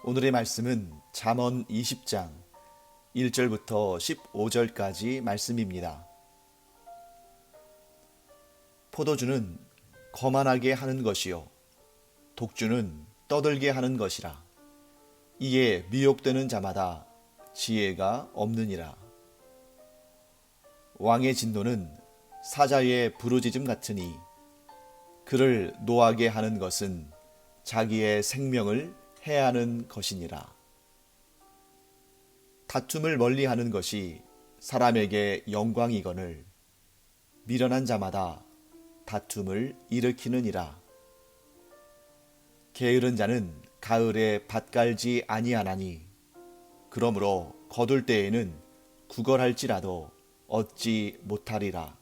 오늘의 말씀은 잠언 20장 1절부터 15절까지 말씀입니다. 포도주는 거만하게 하는 것이요 독주는 떠들게 하는 것이라. 이에 미혹되는 자마다 지혜가 없느니라. 왕의 진노는 사자의 부르짖음 같으니 그를 노하게 하는 것은 자기의 생명을 해하는 것이니라. 다툼을 멀리하는 것이 사람에게 영광이거늘 미련한 자마다 다툼을 일으키느니라. 게으른 자는 가을에 밭 갈지 아니하나니 그러므로 거둘 때에는 구걸할지라도 얻지 못하리라.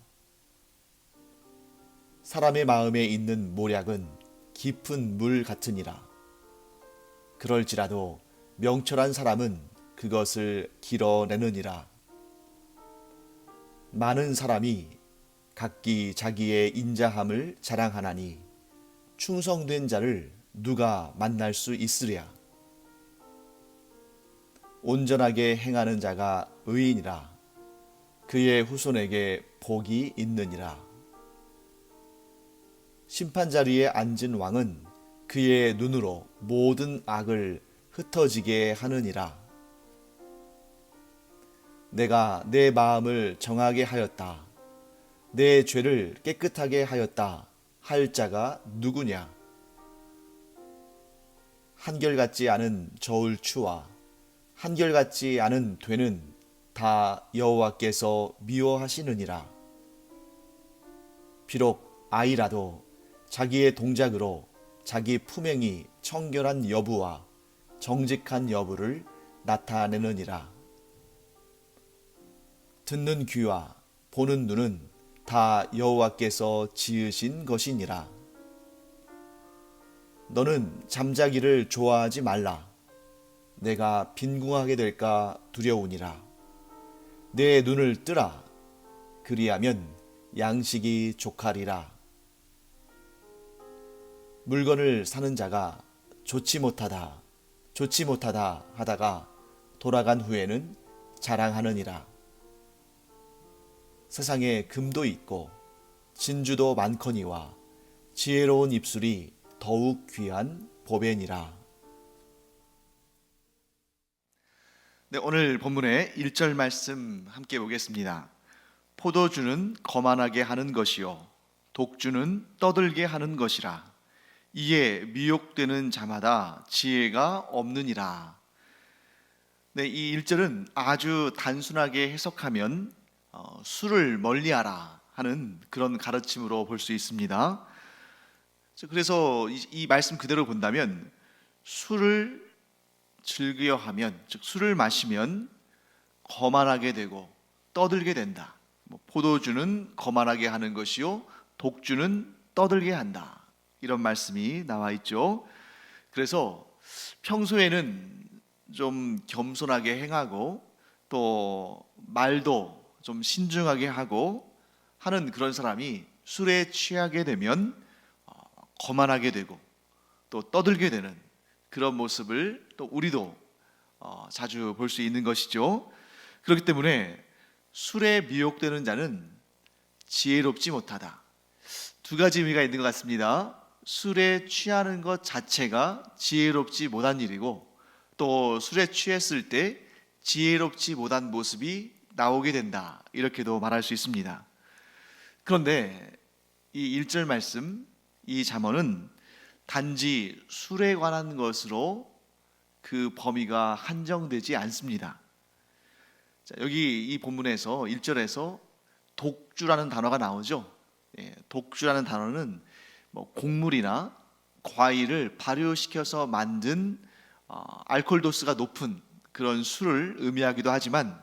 사람의 마음에 있는 모략은 깊은 물 같으니라. 그럴지라도 명철한 사람은 그것을 길어내느니라. 많은 사람이 각기 자기의 인자함을 자랑하나니 충성된 자를 누가 만날 수 있으랴. 온전하게 행하는 자가 의인이라. 그의 후손에게 복이 있느니라. 심판자리에 앉은 왕은 그의 눈으로 모든 악을 흩어지게 하느니라. 내가 내 마음을 정하게 하였다. 내 죄를 깨끗하게 하였다. 할 자가 누구냐? 한결같지 않은 저울추와 한결같이 않은 되는 다 여호와께서 미워하시느니라. 비록 아이라도 자기의 동작으로 자기 품행이 청결한 여부와 정직한 여부를 나타내느니라. 듣는 귀와 보는 눈은 다 여호와께서 지으신 것이니라. 너는 잠자기를 좋아하지 말라. 내가 빈궁하게 될까 두려우니라. 내 눈을 뜨라. 그리하면 양식이 족하리라. 물건을 사는 자가 좋지 못하다 하다가 돌아간 후에는 자랑하느니라. 세상에 금도 있고 진주도 많거니와 지혜로운 입술이 더욱 귀한 보배니라. 네, 오늘 본문의 1절 말씀 함께 보겠습니다. 포도주는 거만하게 하는 것이요 독주는 떠들게 하는 것이라. 이에 미혹되는 자마다 지혜가 없느니라. 네, 이 1절은 아주 단순하게 해석하면 술을 멀리하라 하는 그런 가르침으로 볼 수 있습니다. 그래서 이 말씀 그대로 본다면 술을 즐겨 하면, 즉 술을 마시면 거만하게 되고 떠들게 된다. 포도주는 거만하게 하는 것이요 독주는 떠들게 한다. 이런 말씀이 나와 있죠. 그래서 평소에는 좀 겸손하게 행하고 또 말도 좀 신중하게 하고 하는 그런 사람이 술에 취하게 되면 거만하게 되고 또 떠들게 되는 그런 모습을 또 우리도 자주 볼 수 있는 것이죠. 그렇기 때문에 술에 미혹되는 자는 지혜롭지 못하다. 두 가지 의미가 있는 것 같습니다. 술에 취하는 것 자체가 지혜롭지 못한 일이고 또 술에 취했을 때 지혜롭지 못한 모습이 나오게 된다. 이렇게도 말할 수 있습니다. 그런데 이 1절 말씀, 이 잠언은 단지 술에 관한 것으로 그 범위가 한정되지 않습니다. 자, 여기 이 본문에서 1절에서 독주라는 단어가 나오죠. 독주라는 단어는 곡물이나 과일을 발효시켜서 만든 알코올 도수가 높은 그런 술을 의미하기도 하지만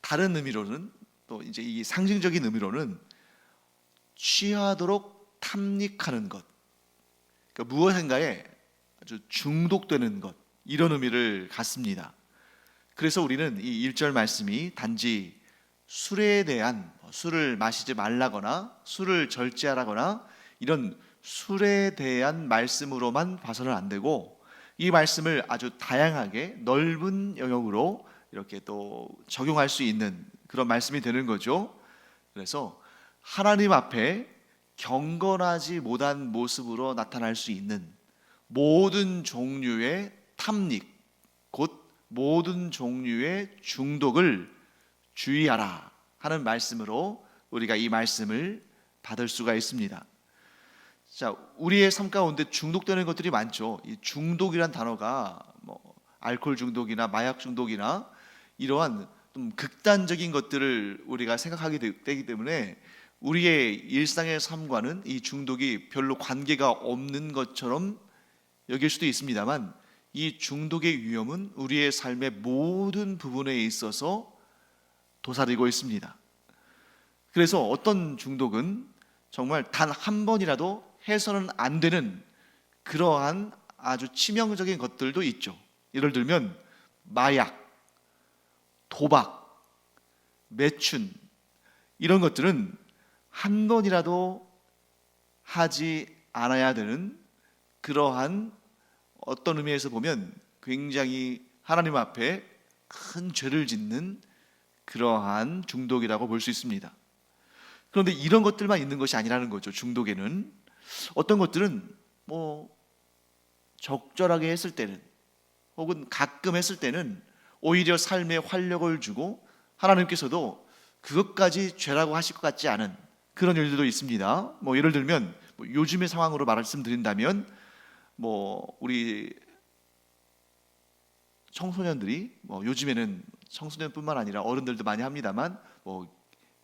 다른 의미로는 또 이제 이 상징적인 의미로는 취하도록 탐닉하는 것, 그러니까 무엇인가에 아주 중독되는 것, 이런 의미를 갖습니다. 그래서 우리는 이 1절 말씀이 단지 술에 대한 술을 마시지 말라거나 술을 절제하라거나 이런 술에 대한 말씀으로만 봐서는 안 되고 이 말씀을 아주 다양하게 넓은 영역으로 이렇게 또 적용할 수 있는 그런 말씀이 되는 거죠. 그래서 하나님 앞에 경건하지 못한 모습으로 나타날 수 있는 모든 종류의 탐닉, 곧 모든 종류의 중독을 주의하라 하는 말씀으로 우리가 이 말씀을 받을 수가 있습니다. 자, 우리의 삶 가운데 중독되는 것들이 많죠. 이 중독이란 단어가 알코올 중독이나 마약 중독이나 이러한 좀 극단적인 것들을 우리가 생각하게 되기 때문에 우리의 일상의 삶과는 이 중독이 별로 관계가 없는 것처럼 여길 수도 있습니다만, 이 중독의 위험은 우리의 삶의 모든 부분에 있어서 도사리고 있습니다. 그래서 어떤 중독은 정말 단 한 번이라도 해서는 안 되는 그러한 아주 치명적인 것들도 있죠. 예를 들면 마약, 도박, 매춘, 이런 것들은 한 번이라도 하지 않아야 되는 그러한, 어떤 의미에서 보면 굉장히 하나님 앞에 큰 죄를 짓는 그러한 중독이라고 볼 수 있습니다. 그런데 이런 것들만 있는 것이 아니라는 거죠. 중독에는 어떤 것들은 적절하게 했을 때는, 혹은 가끔 했을 때는 오히려 삶에 활력을 주고 하나님께서도 그것까지 죄라고 하실 것 같지 않은 그런 일들도 있습니다. 예를 들면 요즘의 상황으로 말씀드린다면 우리 청소년들이 요즘에는 청소년뿐만 아니라 어른들도 많이 합니다만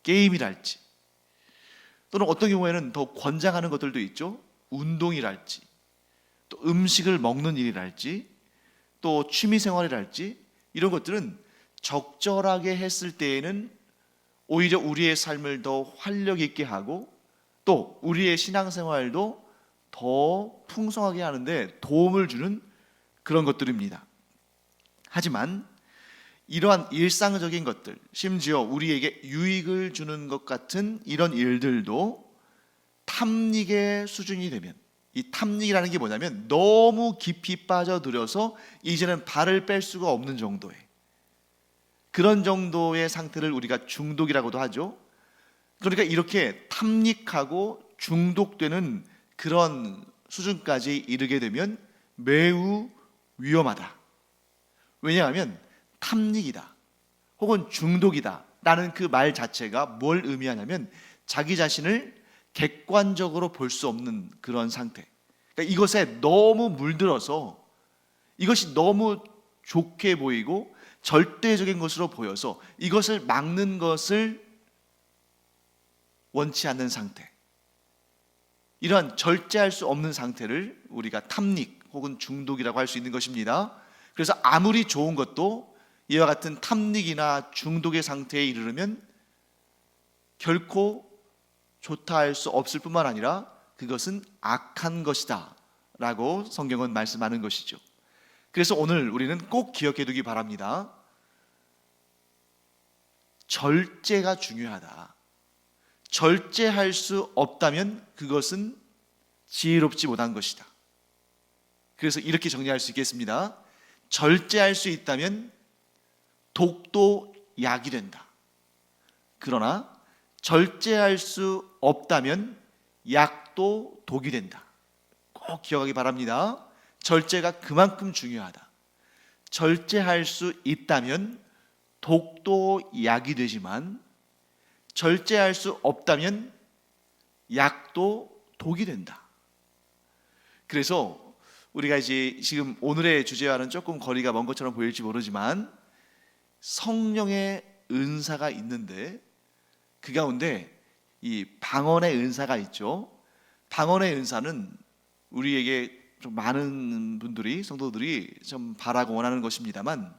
게임이랄지, 또는 어떤 경우에는 더 권장하는 것들도 있죠. 운동이랄지, 또 음식을 먹는 일이랄지, 또 취미생활이랄지, 이런 것들은 적절하게 했을 때에는 오히려 우리의 삶을 더 활력 있게 하고 또 우리의 신앙생활도 더 풍성하게 하는데 도움을 주는 그런 것들입니다. 하지만 이러한 일상적인 것들, 심지어 우리에게 유익을 주는 것 같은 이런 일들도 탐닉의 수준이 되면, 이 탐닉이라는 게 뭐냐면 너무 깊이 빠져들어서 이제는 발을 뺄 수가 없는 정도의 그런 정도의 상태를 우리가 중독이라고도 하죠. 그러니까 이렇게 탐닉하고 중독되는 그런 수준까지 이르게 되면 매우 위험하다. 왜냐하면 탐닉이다 혹은 중독이다 라는 그 말 자체가 뭘 의미하냐면 자기 자신을 객관적으로 볼 수 없는 그런 상태. 그러니까 이것에 너무 물들어서 이것이 너무 좋게 보이고 절대적인 것으로 보여서 이것을 막는 것을 원치 않는 상태, 이러한 절제할 수 없는 상태를 우리가 탐닉 혹은 중독이라고 할 수 있는 것입니다. 그래서 아무리 좋은 것도 이와 같은 탐닉이나 중독의 상태에 이르르면 결코 좋다 할 수 없을 뿐만 아니라 그것은 악한 것이다 라고 성경은 말씀하는 것이죠. 그래서 오늘 우리는 꼭 기억해 두기 바랍니다. 절제가 중요하다. 절제할 수 없다면 그것은 지혜롭지 못한 것이다. 그래서 이렇게 정리할 수 있겠습니다. 절제할 수 있다면 독도 약이 된다. 그러나 절제할 수 없다면 약도 독이 된다. 꼭 기억하기 바랍니다. 절제가 그만큼 중요하다. 절제할 수 있다면 독도 약이 되지만 절제할 수 없다면 약도 독이 된다. 그래서 우리가 이제 지금 오늘의 주제와는 조금 거리가 먼 것처럼 보일지 모르지만 성령의 은사가 있는데 그 가운데 이 방언의 은사가 있죠. 방언의 은사는 우리에게 좀 많은 분들이, 성도들이 좀 바라고 원하는 것입니다만,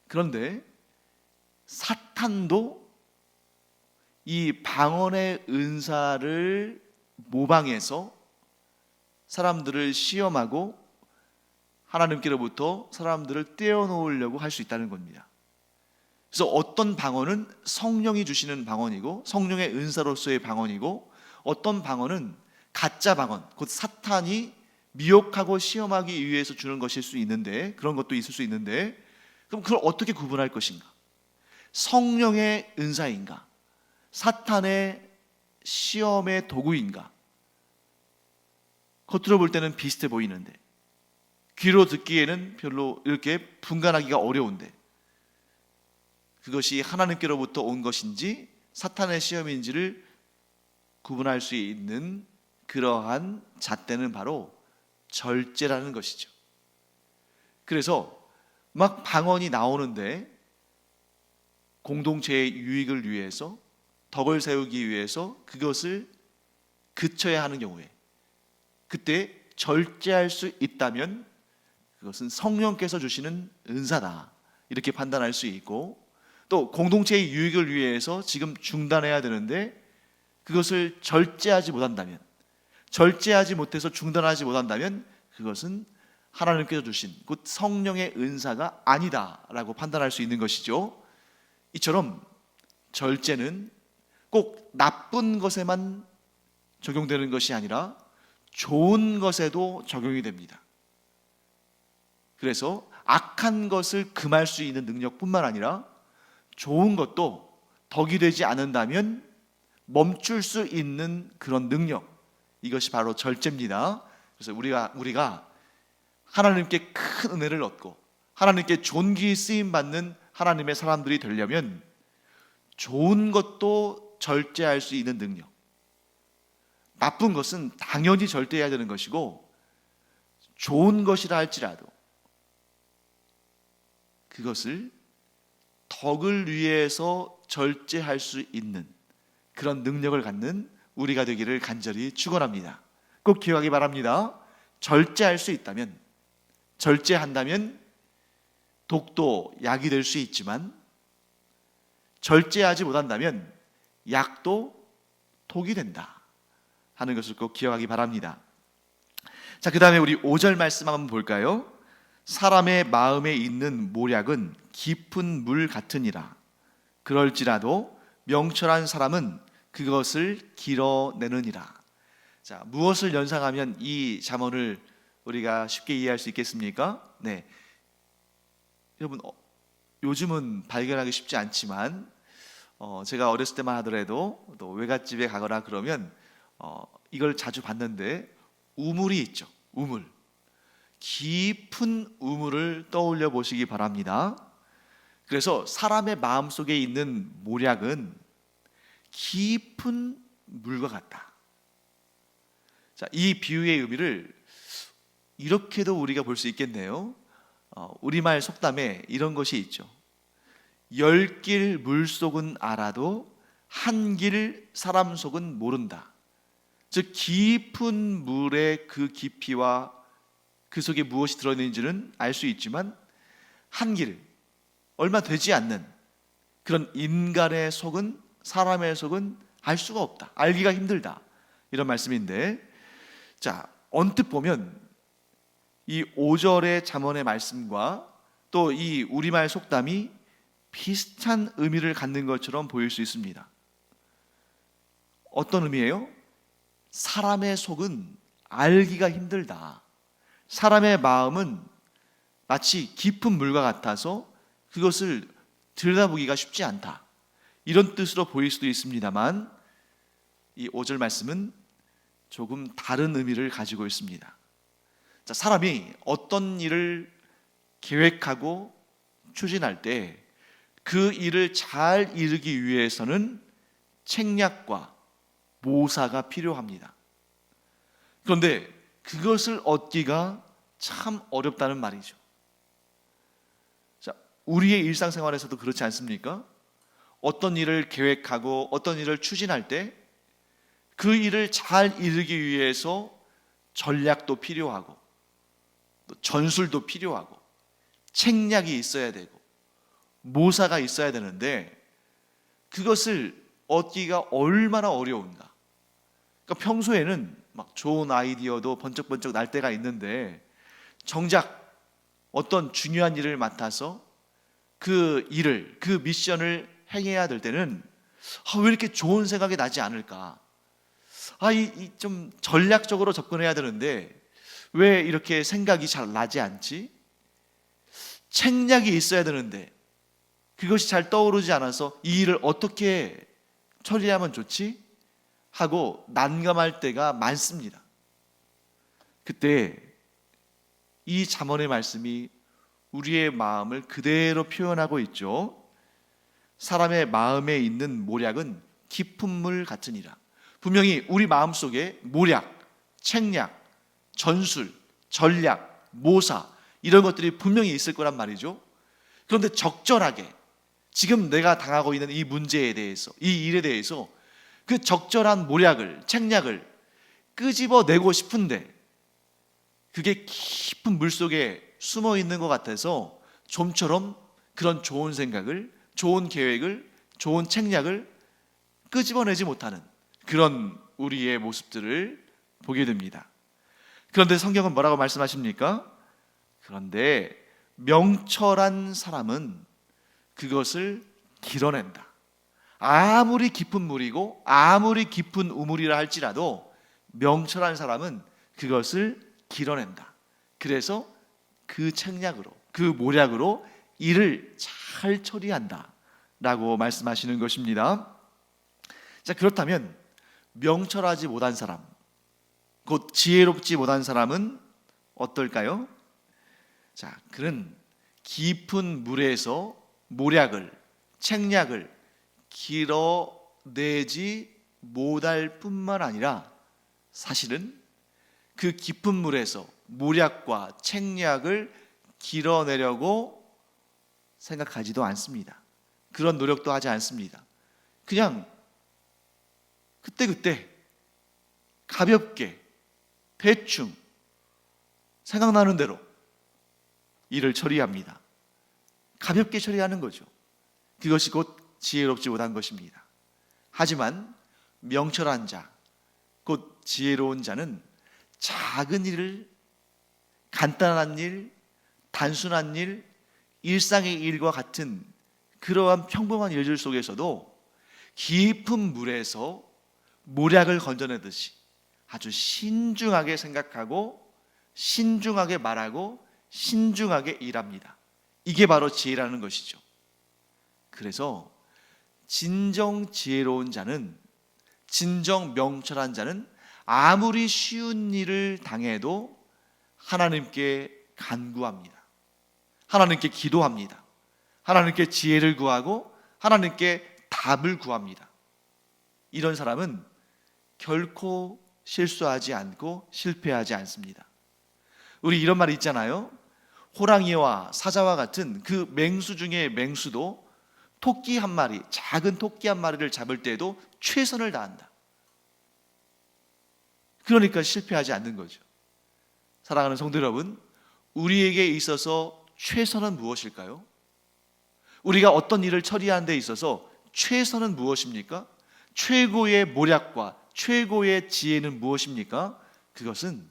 그런데 사탄도 이 방언의 은사를 모방해서 사람들을 시험하고 하나님께로부터 사람들을 떼어놓으려고 할 수 있다는 겁니다. 그래서 어떤 방언은 성령이 주시는 방언이고 성령의 은사로서의 방언이고, 어떤 방언은 가짜 방언, 곧 사탄이 미혹하고 시험하기 위해서 주는 것일 수 있는데, 그런 것도 있을 수 있는데, 그럼 그걸 어떻게 구분할 것인가? 성령의 은사인가? 사탄의 시험의 도구인가? 겉으로 볼 때는 비슷해 보이는데, 귀로 듣기에는 별로 이렇게 분간하기가 어려운데, 그것이 하나님께로부터 온 것인지 사탄의 시험인지를 구분할 수 있는 그러한 잣대는 바로 절제라는 것이죠. 그래서 막 방언이 나오는데 공동체의 유익을 위해서, 덕을 세우기 위해서 그것을 그쳐야 하는 경우에, 그때 절제할 수 있다면 그것은 성령께서 주시는 은사다, 이렇게 판단할 수 있고, 또 공동체의 유익을 위해서 지금 중단해야 되는데 그것을 절제하지 못한다면, 절제하지 못해서 중단하지 못한다면 그것은 하나님께서 주신 곧 성령의 은사가 아니다라고 판단할 수 있는 것이죠. 이처럼 절제는 꼭 나쁜 것에만 적용되는 것이 아니라 좋은 것에도 적용이 됩니다. 그래서 악한 것을 금할 수 있는 능력뿐만 아니라 좋은 것도 덕이 되지 않는다면 멈출 수 있는 그런 능력, 이것이 바로 절제입니다. 그래서 우리가 하나님께 큰 은혜를 얻고 하나님께 존귀 쓰임 받는 하나님의 사람들이 되려면 좋은 것도 절제할 수 있는 능력, 나쁜 것은 당연히 절제해야 되는 것이고, 좋은 것이라 할지라도 그것을 덕을 위해서 절제할 수 있는 그런 능력을 갖는 우리가 되기를 간절히 축원합니다. 꼭 기억하기 바랍니다. 절제할 수 있다면, 절제한다면 독도 약이 될 수 있지만, 절제하지 못한다면 약도 독이 된다 하는 것을 꼭 기억하기 바랍니다. 자, 그 다음에 우리 5절 말씀 한번 볼까요? 사람의 마음에 있는 모략은 깊은 물 같으니라. 그럴지라도 명철한 사람은 그것을 길어내느니라. 자, 무엇을 연상하면 이 잠언을 우리가 쉽게 이해할 수 있겠습니까? 네, 여러분, 요즘은 발견하기 쉽지 않지만 제가 어렸을 때만 하더라도 또 외갓집에 가거나 그러면 이걸 자주 봤는데, 우물이 있죠. 우물, 깊은 우물을 떠올려 보시기 바랍니다. 그래서 사람의 마음속에 있는 모략은 깊은 물과 같다. 자, 이 비유의 의미를 이렇게도 우리가 볼 수 있겠네요. 우리말 속담에 이런 것이 있죠. 10길 물속은 알아도 한 길 사람 속은 모른다. 즉, 깊은 물의 그 깊이와 그 속에 무엇이 들어있는지는 알 수 있지만 한 길, 얼마 되지 않는 그런 인간의 속은, 사람의 속은 알 수가 없다, 알기가 힘들다, 이런 말씀인데, 자, 언뜻 보면 이 5절의 잠언의 말씀과 또 이 우리말 속담이 비슷한 의미를 갖는 것처럼 보일 수 있습니다. 어떤 의미예요? 사람의 속은 알기가 힘들다, 사람의 마음은 마치 깊은 물과 같아서 그것을 들여다보기가 쉽지 않다, 이런 뜻으로 보일 수도 있습니다만, 이 5절 말씀은 조금 다른 의미를 가지고 있습니다. 자, 사람이 어떤 일을 계획하고 추진할 때 그 일을 잘 이루기 위해서는 책략과 모사가 필요합니다. 그런데 그것을 얻기가 참 어렵다는 말이죠. 자, 우리의 일상생활에서도 그렇지 않습니까? 어떤 일을 계획하고 어떤 일을 추진할 때 그 일을 잘 이루기 위해서 전략도 필요하고, 또 전술도 필요하고, 책략이 있어야 되고, 모사가 있어야 되는데, 그것을 얻기가 얼마나 어려운가. 그러니까 평소에는 막 좋은 아이디어도 번쩍번쩍 날 때가 있는데, 정작 어떤 중요한 일을 맡아서 그 일을, 그 미션을 행해야 될 때는 왜 이렇게 좋은 생각이 나지 않을까, 좀 전략적으로 접근해야 되는데 왜 이렇게 생각이 잘 나지 않지? 책략이 있어야 되는데 그것이 잘 떠오르지 않아서 이 일을 어떻게 처리하면 좋지? 하고 난감할 때가 많습니다. 그때 이 잠언의 말씀이 우리의 마음을 그대로 표현하고 있죠. 사람의 마음에 있는 모략은 깊은 물 같으니라. 분명히 우리 마음속에 모략, 책략, 전술, 전략, 모사 이런 것들이 분명히 있을 거란 말이죠. 그런데 적절하게 지금 내가 당하고 있는 이 문제에 대해서, 이 일에 대해서 그 적절한 모략을, 책략을 끄집어내고 싶은데 그게 깊은 물속에 숨어 있는 것 같아서 좀처럼 그런 좋은 생각을, 좋은 계획을, 좋은 책략을 끄집어내지 못하는 그런 우리의 모습들을 보게 됩니다. 그런데 성경은 뭐라고 말씀하십니까? 그런데 명철한 사람은 그것을 길어낸다. 아무리 깊은 물이고 아무리 깊은 우물이라 할지라도 명철한 사람은 그것을 길어낸다. 그래서 그 책략으로, 그 모략으로 일을 잘 처리한다 라고 말씀하시는 것입니다. 자, 그렇다면 명철하지 못한 사람, 곧 지혜롭지 못한 사람은 어떨까요? 자, 그는 깊은 물에서 모략을, 책략을 길어내지 못할 뿐만 아니라 사실은 그 깊은 물에서 모략과 책략을 길어내려고 생각하지도 않습니다. 그런 노력도 하지 않습니다. 그냥 그때그때 가볍게 대충 생각나는 대로 일을 처리합니다. 가볍게 처리하는 거죠. 그것이 곧 지혜롭지 못한 것입니다. 하지만 명철한 자, 곧 지혜로운 자는 작은 일을, 간단한 일, 단순한 일, 일상의 일과 같은 그러한 평범한 일들 속에서도 깊은 물에서 모략을 건져내듯이 아주 신중하게 생각하고 신중하게 말하고 신중하게 일합니다. 이게 바로 지혜라는 것이죠. 그래서 진정 지혜로운 자는, 진정 명철한 자는 아무리 쉬운 일을 당해도 하나님께 간구합니다. 하나님께 기도합니다. 하나님께 지혜를 구하고 하나님께 답을 구합니다. 이런 사람은 결코 실수하지 않고 실패하지 않습니다. 우리 이런 말이 있잖아요. 호랑이와 사자와 같은 그 맹수 중에 맹수도 토끼 한 마리, 작은 토끼 한 마리를 잡을 때에도 최선을 다한다. 그러니까 실패하지 않는 거죠. 사랑하는 성도 여러분, 우리에게 있어서 최선은 무엇일까요? 우리가 어떤 일을 처리하는 데 있어서 최선은 무엇입니까? 최고의 모략과 최고의 지혜는 무엇입니까? 그것은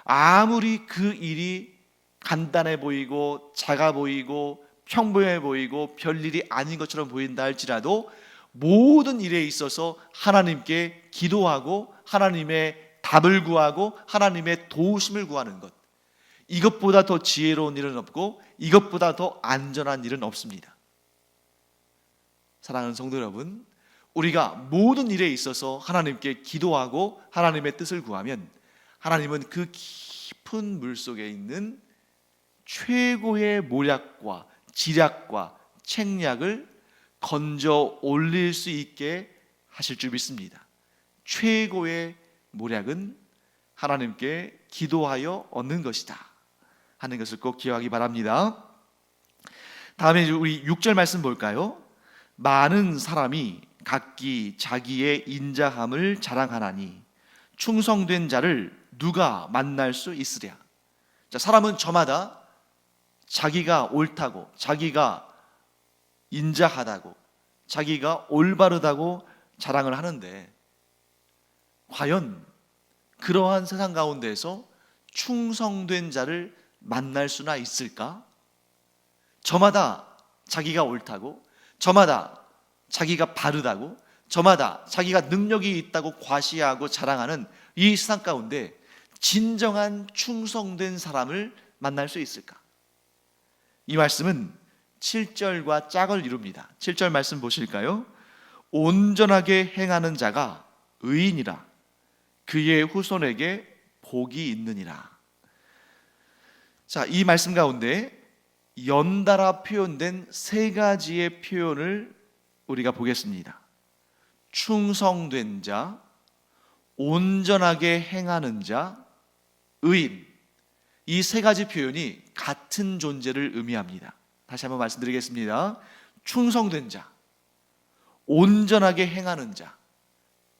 아무리 그 일이 간단해 보이고 작아 보이고 평범해 보이고 별일이 아닌 것처럼 보인다 할지라도 모든 일에 있어서 하나님께 기도하고 하나님의 답을 구하고 하나님의 도우심을 구하는 것, 이것보다 더 지혜로운 일은 없고 이것보다 더 안전한 일은 없습니다. 사랑하는 성도 여러분, 우리가 모든 일에 있어서 하나님께 기도하고 하나님의 뜻을 구하면 하나님은 그 깊은 물속에 있는 최고의 모략과 지략과 책략을 건져 올릴 수 있게 하실 줄 믿습니다. 최고의 모략은 하나님께 기도하여 얻는 것이다 하는 것을 꼭 기억하기 바랍니다. 다음에 우리 6절 말씀 볼까요? 많은 사람이 각기 자기의 인자함을 자랑하나니 충성된 자를 누가 만날 수 있으랴. 자, 사람은 저마다 자기가 옳다고, 자기가 인자하다고, 자기가 올바르다고 자랑을 하는데 과연 그러한 세상 가운데에서 충성된 자를 만날 수나 있을까? 저마다 자기가 옳다고, 저마다 자기가 바르다고, 저마다 자기가 능력이 있다고 과시하고 자랑하는 이 세상 가운데 진정한 충성된 사람을 만날 수 있을까? 이 말씀은 7절과 짝을 이룹니다. 7절 말씀 보실까요? 온전하게 행하는 자가 의인이라 그의 후손에게 복이 있느니라. 자, 이 말씀 가운데 연달아 표현된 세 가지의 표현을 우리가 보겠습니다. 충성된 자, 온전하게 행하는 자, 의인. 이 세 가지 표현이 같은 존재를 의미합니다. 다시 한번 말씀드리겠습니다. 충성된 자, 온전하게 행하는 자,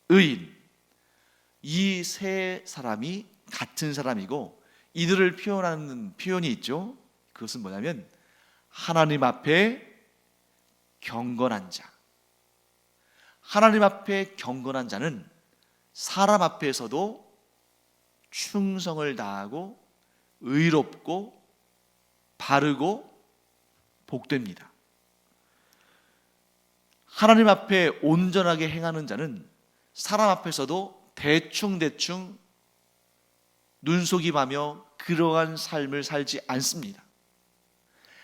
의인. 이 세 사람이 같은 사람이고 이들을 표현하는 표현이 있죠. 그것은 뭐냐면 하나님 앞에 경건한 자. 하나님 앞에 경건한 자는 사람 앞에서도 충성을 다하고 의롭고 바르고 복됩니다. 하나님 앞에 온전하게 행하는 자는 사람 앞에서도 대충대충 눈속임하며 그러한 삶을 살지 않습니다.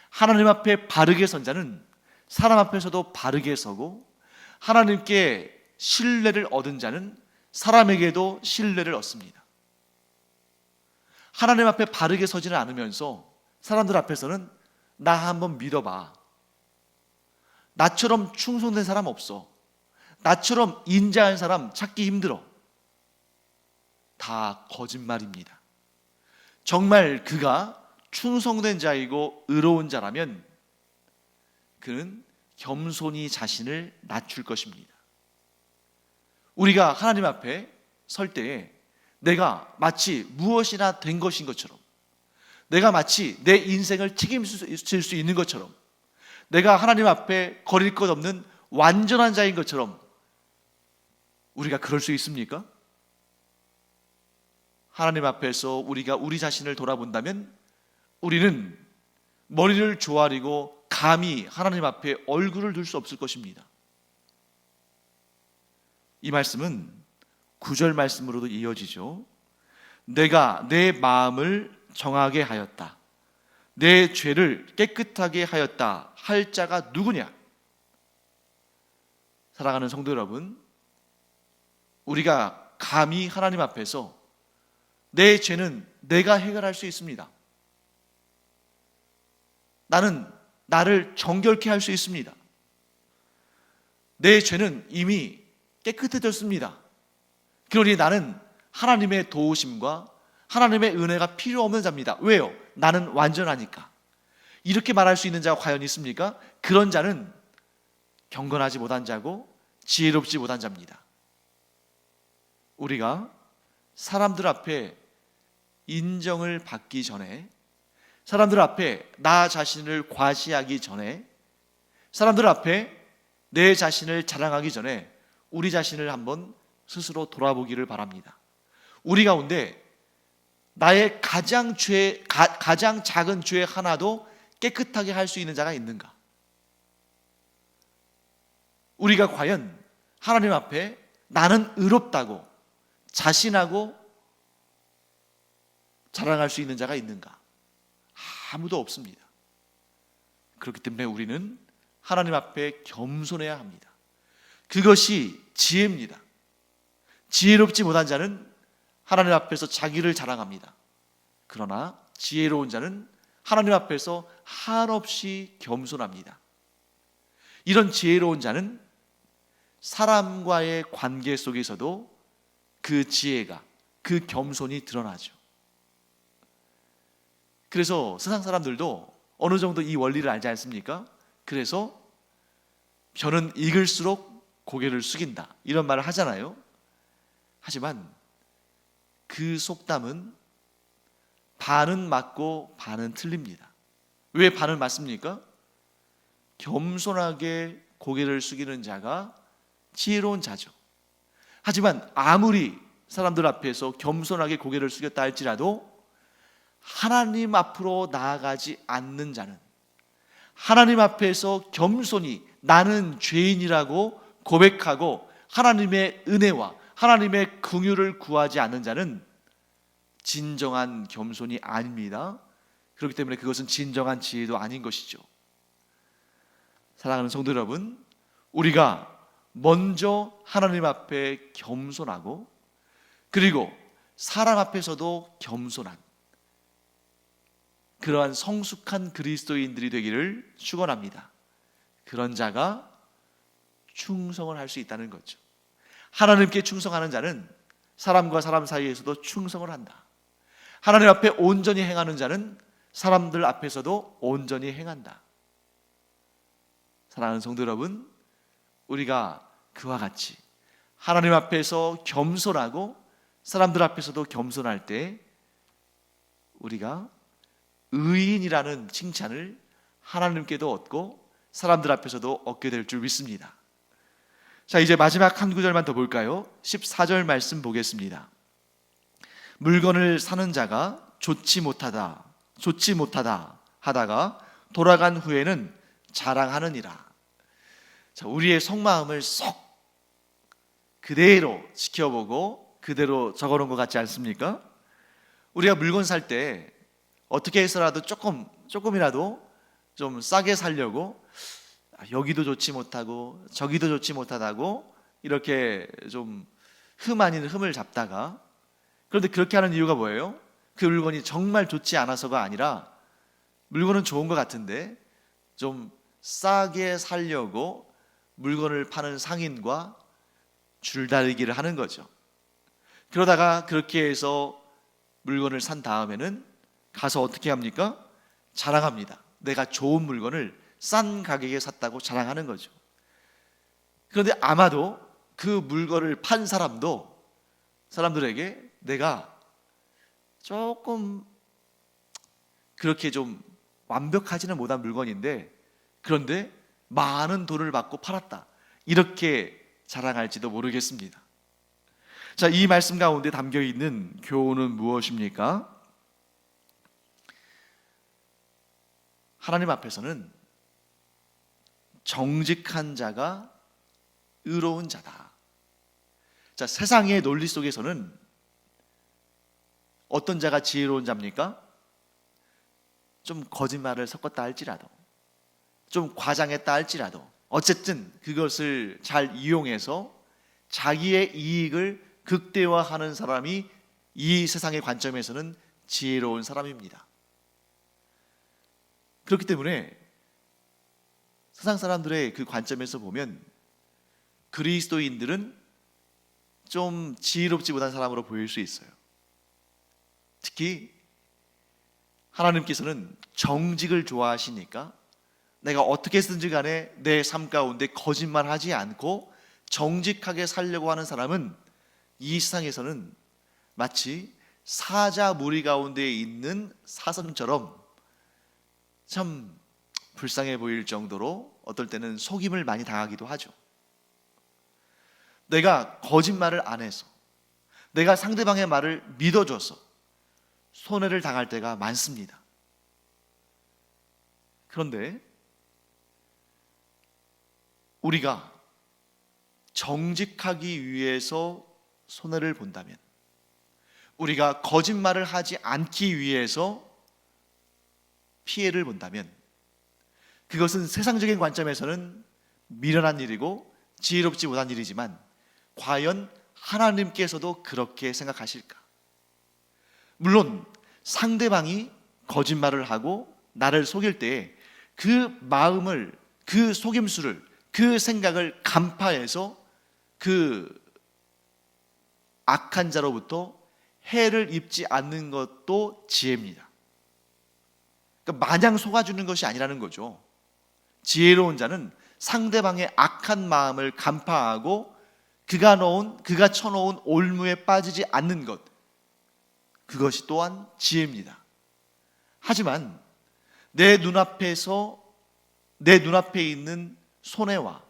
하나님 앞에 바르게 선 자는 사람 앞에서도 바르게 서고 하나님께 신뢰를 얻은 자는 사람에게도 신뢰를 얻습니다. 하나님 앞에 바르게 서지는 않으면서 사람들 앞에서는 나 한번 믿어봐. 나처럼 충성된 사람 없어. 나처럼 인자한 사람 찾기 힘들어. 다 거짓말입니다. 정말 그가 충성된 자이고 의로운 자라면 그는 겸손히 자신을 낮출 것입니다. 우리가 하나님 앞에 설 때에 내가 마치 무엇이나 된 것인 것처럼, 내가 마치 내 인생을 책임질 수 있는 것처럼, 내가 하나님 앞에 거릴 것 없는 완전한 자인 것처럼 우리가 그럴 수 있습니까? 하나님 앞에서 우리가 우리 자신을 돌아본다면 우리는 머리를 조아리고 감히 하나님 앞에 얼굴을 둘 수 없을 것입니다. 이 말씀은 9절 말씀으로도 이어지죠. 내가 내 마음을 정하게 하였다. 내 죄를 깨끗하게 하였다. 할 자가 누구냐? 사랑하는 성도 여러분, 우리가 감히 하나님 앞에서 내 죄는 내가 해결할 수 있습니다. 나는 나를 정결케 할 수 있습니다. 내 죄는 이미 깨끗해졌습니다. 그러니 나는 하나님의 도우심과 하나님의 은혜가 필요 없는 자입니다. 왜요? 나는 완전하니까. 이렇게 말할 수 있는 자가 과연 있습니까? 그런 자는 경건하지 못한 자고 지혜롭지 못한 자입니다. 우리가 사람들 앞에 인정을 받기 전에, 사람들 앞에 나 자신을 과시하기 전에, 사람들 앞에 내 자신을 자랑하기 전에 우리 자신을 한번 스스로 돌아보기를 바랍니다. 우리 가운데 나의 가장 작은 죄 하나도 깨끗하게 할 수 있는 자가 있는가? 우리가 과연 하나님 앞에 나는 의롭다고 자신하고 자랑할 수 있는 자가 있는가? 아무도 없습니다. 그렇기 때문에 우리는 하나님 앞에 겸손해야 합니다. 그것이 지혜입니다. 지혜롭지 못한 자는 하나님 앞에서 자기를 자랑합니다. 그러나 지혜로운 자는 하나님 앞에서 한없이 겸손합니다. 이런 지혜로운 자는 사람과의 관계 속에서도 그 지혜가, 그 겸손이 드러나죠. 그래서 세상 사람들도 어느 정도 이 원리를 알지 않습니까? 그래서 벼는 익을수록 고개를 숙인다, 이런 말을 하잖아요. 하지만 그 속담은 반은 맞고 반은 틀립니다. 왜 반은 맞습니까? 겸손하게 고개를 숙이는 자가 지혜로운 자죠. 하지만 아무리 사람들 앞에서 겸손하게 고개를 숙였다 할지라도 하나님 앞으로 나아가지 않는 자는, 하나님 앞에서 겸손히 나는 죄인이라고 고백하고 하나님의 은혜와 하나님의 긍휼을 구하지 않는 자는 진정한 겸손이 아닙니다. 그렇기 때문에 그것은 진정한 지혜도 아닌 것이죠. 사랑하는 성도 여러분, 우리가 먼저 하나님 앞에 겸손하고 그리고 사람 앞에서도 겸손한 그러한 성숙한 그리스도인들이 되기를 축원합니다. 그런 자가 충성을 할 수 있다는 거죠. 하나님께 충성하는 자는 사람과 사람 사이에서도 충성을 한다. 하나님 앞에 온전히 행하는 자는 사람들 앞에서도 온전히 행한다. 사랑하는 성도 여러분, 우리가 그와 같이 하나님 앞에서 겸손하고 사람들 앞에서도 겸손할 때 우리가 의인이라는 칭찬을 하나님께도 얻고 사람들 앞에서도 얻게 될 줄 믿습니다. 자, 이제 마지막 한 구절만 더 볼까요? 14절 말씀 보겠습니다. 물건을 사는 자가 좋지 못하다 하다가 돌아간 후에는 자랑하느니라. 자, 우리의 속마음을 쏙 그대로 지켜보고 그대로 적어놓은 것 같지 않습니까? 우리가 물건 살 때 어떻게 해서라도 조금이라도 좀 싸게 살려고 여기도 좋지 못하고 저기도 좋지 못하다고 이렇게 좀 흠 아닌 흠을 잡다가, 그런데 그렇게 하는 이유가 뭐예요? 그 물건이 정말 좋지 않아서가 아니라 물건은 좋은 것 같은데 좀 싸게 살려고 물건을 파는 상인과 줄다리기를 하는 거죠. 그러다가 그렇게 해서 물건을 산 다음에는 가서 어떻게 합니까? 자랑합니다. 내가 좋은 물건을 싼 가격에 샀다고 자랑하는 거죠. 그런데 아마도 그 물건을 판 사람도 사람들에게 내가 조금 그렇게 좀 완벽하지는 못한 물건인데 그런데 많은 돈을 받고 팔았다, 이렇게 자랑할지도 모르겠습니다. 자, 이 말씀 가운데 담겨 있는 교훈은 무엇입니까? 하나님 앞에서는 정직한 자가 의로운 자다. 자, 세상의 논리 속에서는 어떤 자가 지혜로운 자입니까? 좀 거짓말을 섞었다 할지라도, 좀 과장했다 할지라도 어쨌든 그것을 잘 이용해서 자기의 이익을 극대화하는 사람이 이 세상의 관점에서는 지혜로운 사람입니다. 그렇기 때문에 세상 사람들의 그 관점에서 보면 그리스도인들은 좀 지혜롭지 못한 사람으로 보일 수 있어요. 특히 하나님께서는 정직을 좋아하시니까 내가 어떻게 쓰든지 간에 내 삶 가운데 거짓말하지 않고 정직하게 살려고 하는 사람은 이 세상에서는 마치 사자 무리 가운데 있는 사슴처럼 참 불쌍해 보일 정도로 어떨 때는 속임을 많이 당하기도 하죠. 내가 거짓말을 안 해서, 내가 상대방의 말을 믿어줘서 손해를 당할 때가 많습니다. 그런데 우리가 정직하기 위해서 손해를 본다면, 우리가 거짓말을 하지 않기 위해서 피해를 본다면 그것은 세상적인 관점에서는 미련한 일이고 지혜롭지 못한 일이지만 과연 하나님께서도 그렇게 생각하실까? 물론 상대방이 거짓말을 하고 나를 속일 때 그 마음을, 그 속임수를, 그 생각을 간파해서 그 악한 자로부터 해를 입지 않는 것도 지혜입니다. 그러니까 마냥 속아주는 것이 아니라는 거죠. 지혜로운 자는 상대방의 악한 마음을 간파하고 그가 쳐놓은 올무에 빠지지 않는 것, 그것이 또한 지혜입니다. 하지만 내 눈앞에 있는 손해와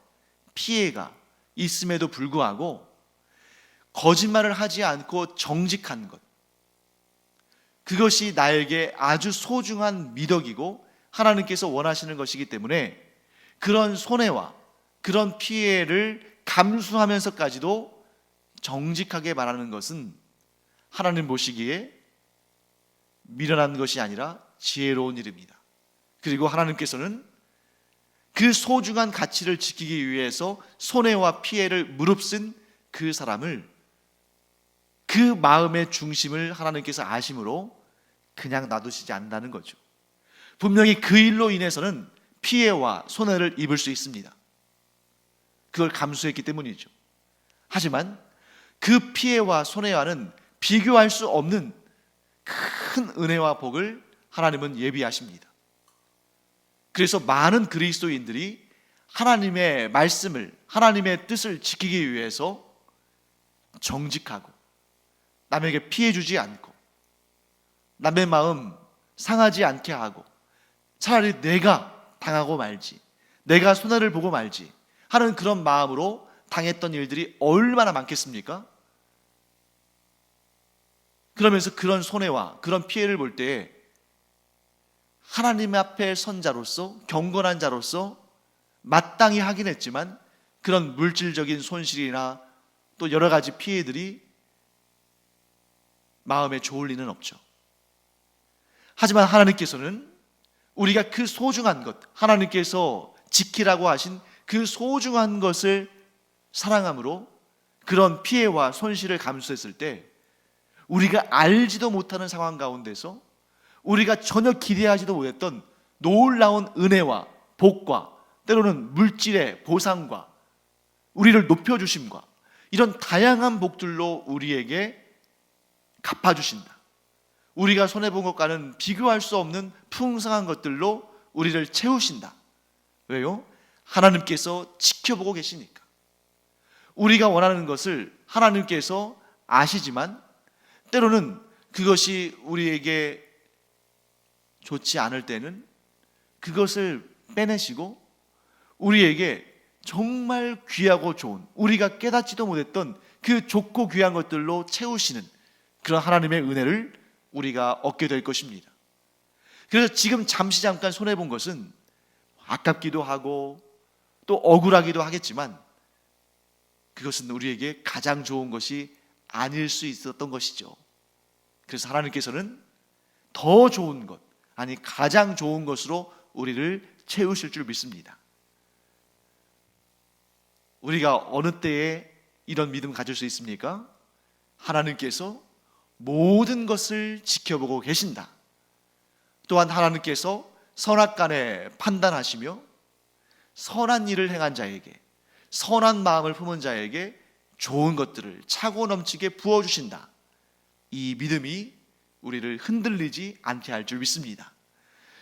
피해가 있음에도 불구하고 거짓말을 하지 않고 정직한 것, 그것이 나에게 아주 소중한 미덕이고 하나님께서 원하시는 것이기 때문에 그런 손해와 그런 피해를 감수하면서까지도 정직하게 말하는 것은 하나님 보시기에 미련한 것이 아니라 지혜로운 일입니다. 그리고 하나님께서는 그 소중한 가치를 지키기 위해서 손해와 피해를 무릅쓴 그 사람을, 그 마음의 중심을 하나님께서 아심으로 그냥 놔두시지 않는다는 거죠. 분명히 그 일로 인해서는 피해와 손해를 입을 수 있습니다. 그걸 감수했기 때문이죠. 하지만 그 피해와 손해와는 비교할 수 없는 큰 은혜와 복을 하나님은 예비하십니다. 그래서 많은 그리스도인들이 하나님의 말씀을, 하나님의 뜻을 지키기 위해서 정직하고 남에게 피해 주지 않고 남의 마음 상하지 않게 하고 차라리 내가 당하고 말지, 내가 손해를 보고 말지 하는 그런 마음으로 당했던 일들이 얼마나 많겠습니까? 그러면서 그런 손해와 그런 피해를 볼 때에 하나님 앞에 선 자로서, 경건한 자로서 마땅히 하긴 했지만 그런 물질적인 손실이나 또 여러 가지 피해들이 마음에 좋을 리는 없죠. 하지만 하나님께서는 우리가 그 소중한 것, 하나님께서 지키라고 하신 그 소중한 것을 사랑함으로 그런 피해와 손실을 감수했을 때 우리가 알지도 못하는 상황 가운데서 우리가 전혀 기대하지도 못했던 놀라운 은혜와 복과 때로는 물질의 보상과 우리를 높여주심과 이런 다양한 복들로 우리에게 갚아주신다. 우리가 손해본 것과는 비교할 수 없는 풍성한 것들로 우리를 채우신다. 왜요? 하나님께서 지켜보고 계시니까. 우리가 원하는 것을 하나님께서 아시지만 때로는 그것이 우리에게 좋지 않을 때는 그것을 빼내시고 우리에게 정말 귀하고 좋은, 우리가 깨닫지도 못했던 그 좋고 귀한 것들로 채우시는 그런 하나님의 은혜를 우리가 얻게 될 것입니다. 그래서 지금 잠깐 손해본 것은 아깝기도 하고 또 억울하기도 하겠지만 그것은 우리에게 가장 좋은 것이 아닐 수 있었던 것이죠. 그래서 하나님께서는 더 좋은 것, 아니 가장 좋은 것으로 우리를 채우실 줄 믿습니다. 우리가 어느 때에 이런 믿음 가질 수 있습니까? 하나님께서 모든 것을 지켜보고 계신다. 또한 하나님께서 선악간에 판단하시며 선한 일을 행한 자에게, 선한 마음을 품은 자에게 좋은 것들을 차고 넘치게 부어주신다. 이 믿음이 우리를 흔들리지 않게 할 줄 믿습니다.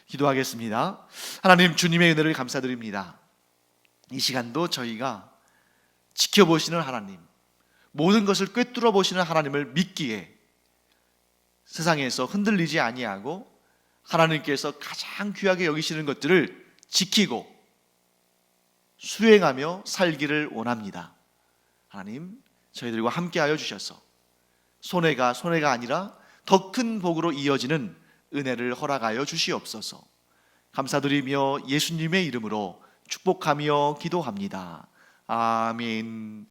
기도하겠습니다. 하나님, 주님의 은혜를 감사드립니다. 이 시간도 저희가 지켜보시는 하나님, 모든 것을 꿰뚫어 보시는 하나님을 믿기에 세상에서 흔들리지 아니하고 하나님께서 가장 귀하게 여기시는 것들을 지키고 수행하며 살기를 원합니다. 하나님, 저희들과 함께하여 주셔서 손해가 아니라 더 큰 복으로 이어지는 은혜를 허락하여 주시옵소서. 감사드리며 예수님의 이름으로 축복하며 기도합니다. 아멘.